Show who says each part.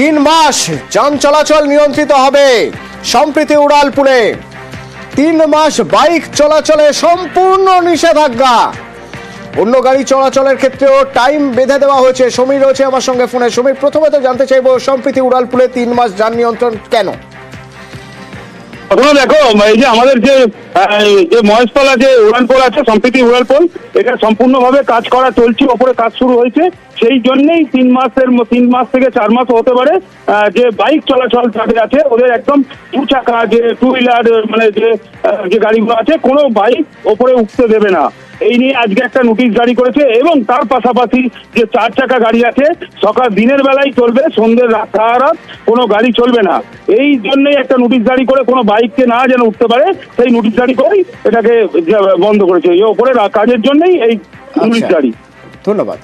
Speaker 1: 3 মাস যান চলাচল নিয়ন্ত্রিত হবে সম্প্রীতি উড়ালপুরে। 3 মাস বাইক চলাচলে সম্পূর্ণ নিষেধাজ্ঞা। অন্য গাড়ি চলাচলের ক্ষেত্রেও টাইম বেঁধে দেওয়া হয়েছে। সমীর রয়েছে আমার সঙ্গে ফোনে। সমীর, প্রথমে তো জানতে চাইবো সম্প্রীতি উড়ালপুরে 3 মাস যান নিয়ন্ত্রণ কেন?
Speaker 2: প্রথমে দেখো, এই যে আমাদের যে মহেশতলা যে উড়ানপোল আছে, সম্প্রীতি উড়ানপোল, এটা সম্পূর্ণভাবে কাজ করা চলছে, ওপরে কাজ শুরু হয়েছে। সেই জন্যই 3 মাস থেকে 4 মাস হতে পারে যে বাইক চলাচল যাদের আছে ওদের একদম 2 চাকা যে 2 হুইলার মানে যে গাড়িগুলো আছে কোনো বাইক ওপরে উঠতে দেবে না। এই নিয়ে আজকে একটা নোটিশ জারি করেছে এবং তার পাশাপাশি যে 4 চাকা গাড়ি আছে সকাল দিনের বেলায় চলবে, সন্ধ্যের রাত কোনো গাড়ি চলবে না। এই জন্যই একটা নোটিশ জারি করে কোনো বাইককে না যেন উঠতে পারে সেই নোটিশ জারি করেই এটাকে বন্ধ করেছে। এই ওপরে কাজের জন্যই এই নোটিশ জারি।
Speaker 1: ধন্যবাদ।